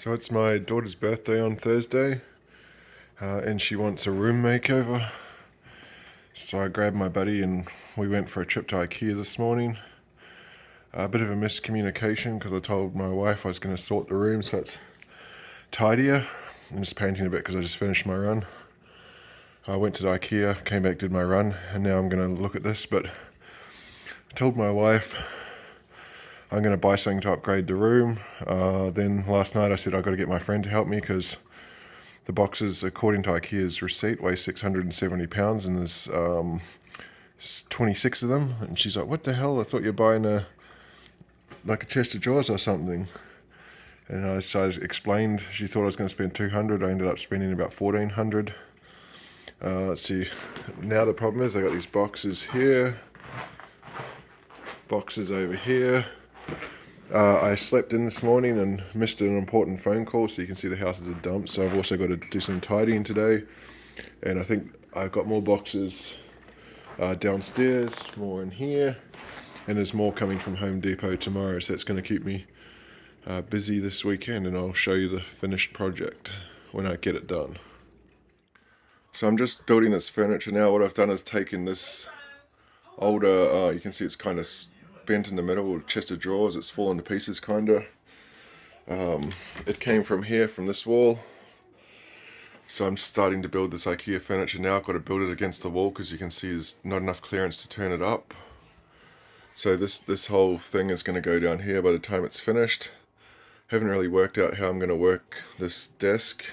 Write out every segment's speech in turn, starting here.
So it's my daughter's birthday on Thursday, and she wants a room makeover. So I grabbed my buddy and we went for a trip to Ikea this morning. A bit of a miscommunication because I told my wife I was going to sort the room so it's tidier. I'm just painting a bit because I just finished my run. I went to the Ikea, came back, did my run, and now I'm going to look at this. But I told my wife I'm going to buy something to upgrade the room. Then last night I said I've got to get my friend to help me because the boxes, according to Ikea's receipt, weigh 670 pounds and there's 26 of them. And she's like, what the hell? I thought you're buying a chest of drawers or something. And so I explained, she thought I was going to spend 200. I ended up spending about 1,400. Let's see, now the problem is I got these boxes here, boxes over here. I slept in this morning and missed an important phone call, so you can see the house is a dump. So I've also got to do some tidying today, and I think I've got more boxes downstairs, more in here, and there's more coming from Home Depot tomorrow, so it's going to keep me busy this weekend, and I'll show you the finished project when I get it done. So I'm just building this furniture now. What I've done is taken this older, you can see it's kind of bent in the middle, chest of drawers, it's fallen to pieces kinda. It came from here, from this wall. So I'm starting to build this Ikea furniture now. I've got to build it against the wall because you can see there's not enough clearance to turn it up. So this whole thing is going to go down here by the time it's finished. Haven't really worked out how I'm going to work this desk.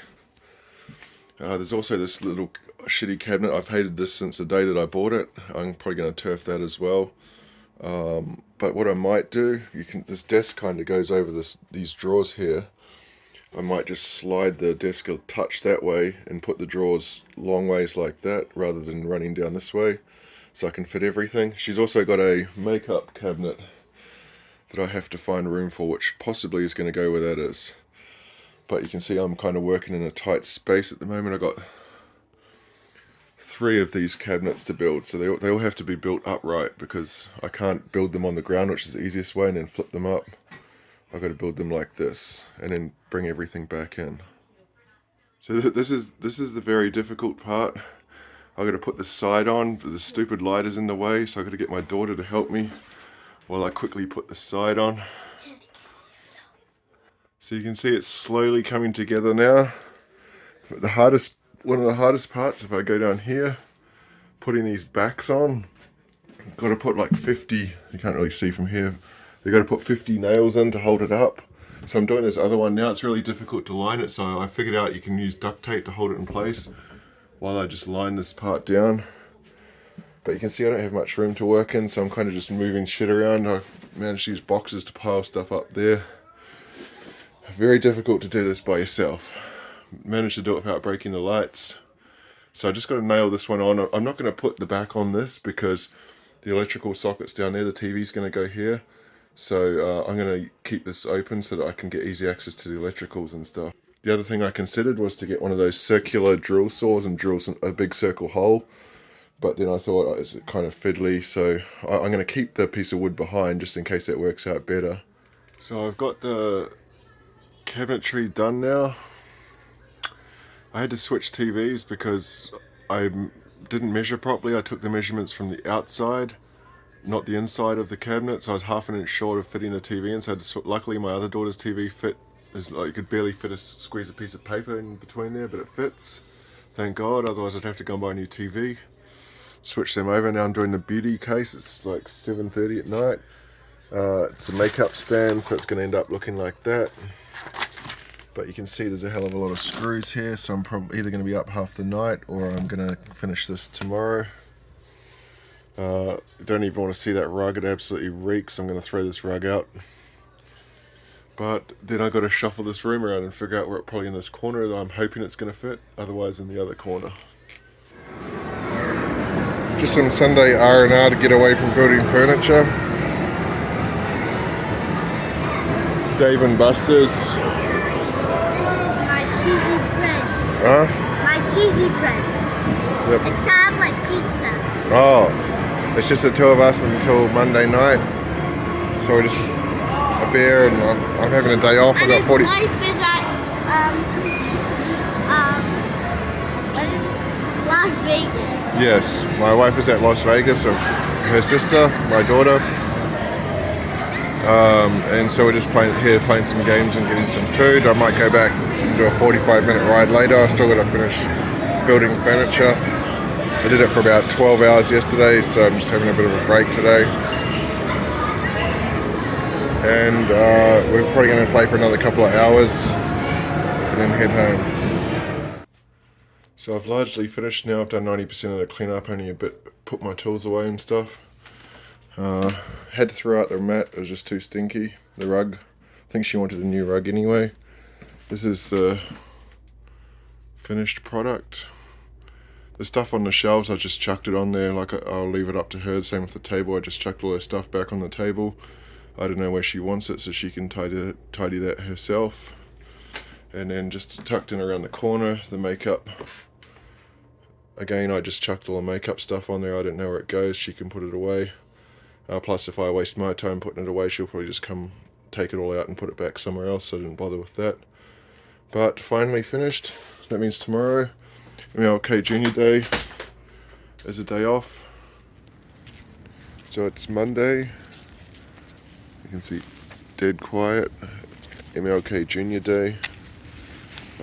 There's also this little shitty cabinet. I've hated this since the day that I bought it. I'm probably going to turf that as well. But what I might do, this desk kind of goes over these drawers here. I might just slide the desk a touch that way and put the drawers long ways like that rather than running down this way, so I can fit everything. She's also got a makeup cabinet that I have to find room for, which possibly is going to go where that is. But you can see I'm kind of working in a tight space at the moment. I've got 3 of these cabinets to build, so they all have to be built upright because I can't build them on the ground, which is the easiest way, and then flip them up. I've got to build them like this and then bring everything back in. So this is the very difficult part. I've got to put the side on, but the stupid light is in the way, so I've got to get my daughter to help me while I quickly put the side on. So you can see it's slowly coming together now. One of the hardest parts, if I go down here, putting these backs on, I've got to put like 50, you can't really see from here, you've got to put 50 nails in to hold it up. So I'm doing this other one now. It's really difficult to line it, so I figured out you can use duct tape to hold it in place while I just line this part down. But you can see I don't have much room to work in, so I'm kind of just moving shit around. I've managed to use boxes to pile stuff up there. Very difficult to do this by yourself. Managed to do it without breaking the lights. So I just got to nail this one on. I'm not going to put the back on this because the electrical socket's down there. The TV's going to go here. So I'm going to keep this open so that I can get easy access to the electricals and stuff. The other thing I considered was to get one of those circular drill saws and drill a big circle hole. But then I thought it's kind of fiddly, so I'm going to keep the piece of wood behind just in case that works out better. So I've got the cabinetry done now. I had to switch TVs because I didn't measure properly. I took the measurements from the outside, not the inside of the cabinet, so I was half an inch short of fitting the TV in. So luckily my other daughter's TV you could barely squeeze a piece of paper in between there, but it fits. Thank God, otherwise I'd have to go and buy a new TV. Switch them over. Now I'm doing the beauty case. It's like 7:30 at night. It's a makeup stand, so it's going to end up looking like that. But you can see there's a hell of a lot of screws here, so I'm probably either going to be up half the night or I'm going to finish this tomorrow. Don't even want to see that rug, it absolutely reeks. I'm going to throw this rug out. But then I've got to shuffle this room around and figure out where it probably in this corner that I'm hoping it's going to fit, otherwise in the other corner. Just some Sunday R&R to get away from building furniture. Dave and Buster's. Cheesy bread. Huh? My cheesy bread. Yep. It's kind of like pizza. Oh, it's just the 2 of us until Monday night. So we're just a beer, and I'm having a day off. And his wife is at Vegas. Yes, my wife is at Las Vegas, so her sister, my daughter. And so we're just playing some games and getting some food. I might go back and do a 45-minute ride later. I still got to finish building furniture. I did it for about 12 hours yesterday, so I'm just having a bit of a break today. And we're probably going to play for another couple of hours and then head home. So I've largely finished now. I've done 90% of the cleanup, only a bit, put my tools away and stuff. Had to throw out the mat, it was just too stinky. The rug, I think she wanted a new rug anyway. This is the finished product. The stuff on the shelves, I just chucked it on there, like I'll leave it up to her. Same with the table, I just chucked all her stuff back on the table. I don't know where she wants it, so she can tidy that herself. And then just tucked in around the corner, the makeup. Again, I just chucked all the makeup stuff on there. I don't know where it goes, she can put it away. Plus, if I waste my time putting it away, she'll probably just come take it all out and put it back somewhere else, so I didn't bother with that. But finally finished. That means tomorrow, MLK Junior Day, is a day off. So it's Monday. You can see dead quiet. MLK Junior Day.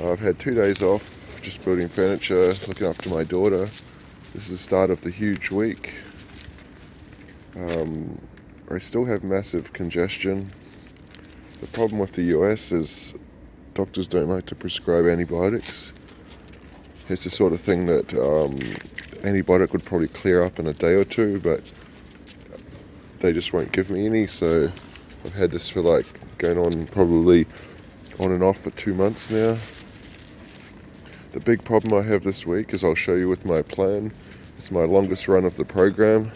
I've had 2 days off, just building furniture, looking after my daughter. This is the start of the huge week. I still have massive congestion. The problem with the US is doctors don't like to prescribe antibiotics. It's the sort of thing that antibiotic would probably clear up in a day or two, but they just won't give me any, so I've had this for like going on probably on and off for 2 months now. The big problem I have this week is I'll show you with my plan. It's my longest run of the program.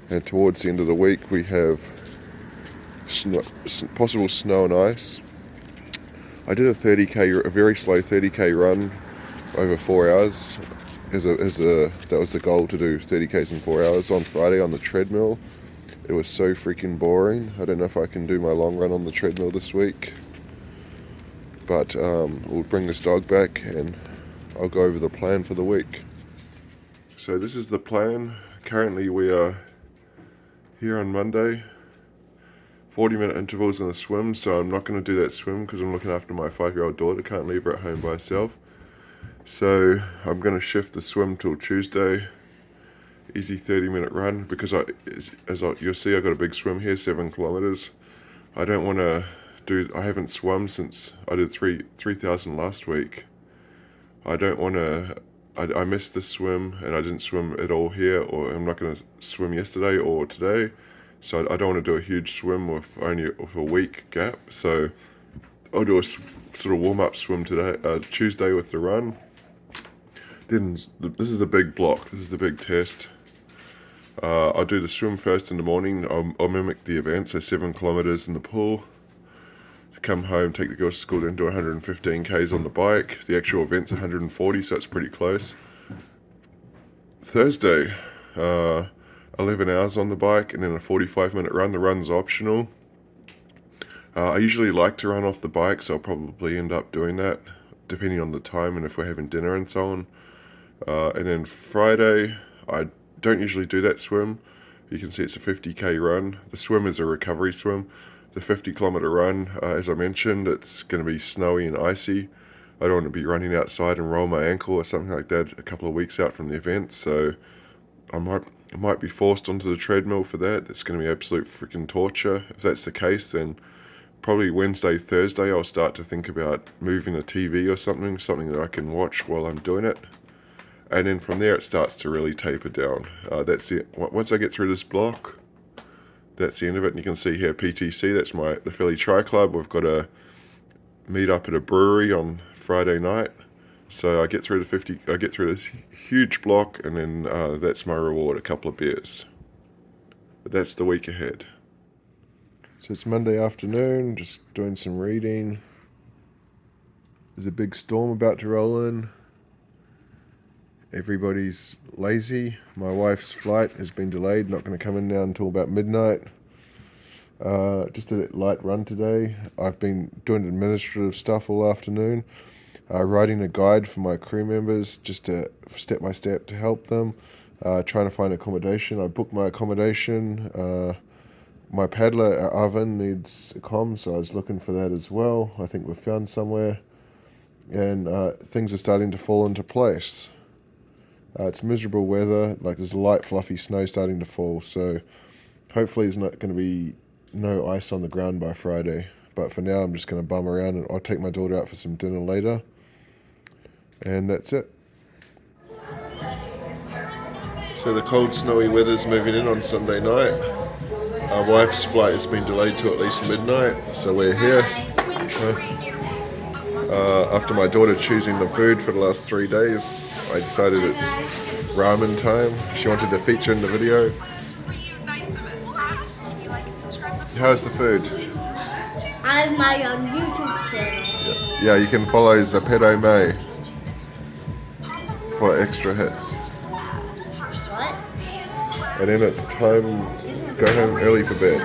And towards the end of the week we have possible snow and ice. I did a very slow 30k run over 4 hours. That was the goal, to do 30k's in 4 hours on Friday on the treadmill. It was so freaking boring. I don't know if I can do my long run on the treadmill this week. But we'll bring this dog back and I'll go over the plan for the week. So this is the plan. Currently we are here on Monday, 40-minute intervals in a swim, so I'm not going to do that swim because I'm looking after my 5-year-old daughter, can't leave her at home by herself. So I'm going to shift the swim till Tuesday, easy 30-minute run, because you'll see I've got a big swim here, 7 kilometers. I don't want to I haven't swum since I did 3,000 last week. I don't want to, I missed this swim and I didn't swim at all here, or I'm not going to swim yesterday or today, so I don't want to do a huge swim with a week gap. So I'll do a sort of warm-up swim today, Tuesday with the run. Then this is the big block, this is the big test. I'll do the swim first in the morning. I'll mimic the event, so 7 kilometers in the pool. Come home, take the girls to school, then do 115 k's on the bike. The actual event's 140, so it's pretty close. Thursday, 11 hours on the bike and then a 45-minute run. The run's optional. I usually like to run off the bike, so I'll probably end up doing that, depending on the time and if we're having dinner and so on. And then Friday, I don't usually do that swim. You can see it's a 50k run. The swim is a recovery swim. The 50-kilometer run, as I mentioned, it's going to be snowy and icy. I don't want to be running outside and roll my ankle or something like that a couple of weeks out from the event, so I might be forced onto the treadmill for that. It's going to be absolute freaking torture. If that's the case, then probably Wednesday, Thursday, I'll start to think about moving a TV or something that I can watch while I'm doing it. And then from there, it starts to really taper down. That's it. Once I get through this block, that's the end of it. And you can see here PTC, that's the Philly Tri Club. We've got a meet up at a brewery on Friday night. So I get through this huge block, and then that's my reward, a couple of beers. But that's the week ahead. So it's Monday afternoon, just doing some reading. There's a big storm about to roll in. Everybody's lazy. My wife's flight has been delayed, not going to come in now until about midnight. Just a light run today. I've been doing administrative stuff all afternoon. writing a guide for my crew members, just to step by step to help them. Trying to find accommodation. I booked my accommodation. My paddler oven needs a comm, so I was looking for that as well. I think we've found somewhere, and things are starting to fall into place. It's miserable weather, like there's light fluffy snow starting to fall, so hopefully there's not going to be no ice on the ground by Friday. But for now I'm just going to bum around, and I'll take my daughter out for some dinner later, and that's it. So the cold snowy weather's moving in on Sunday night. Our wife's flight has been delayed to at least midnight, so we're here. After my daughter choosing the food for the last 3 days, I decided it's ramen time. She wanted to feature in the video. How's the food? I have my YouTube channel. Yeah, you can follow Zepedo May for extra hits. What? And then it's time to go home early for bed.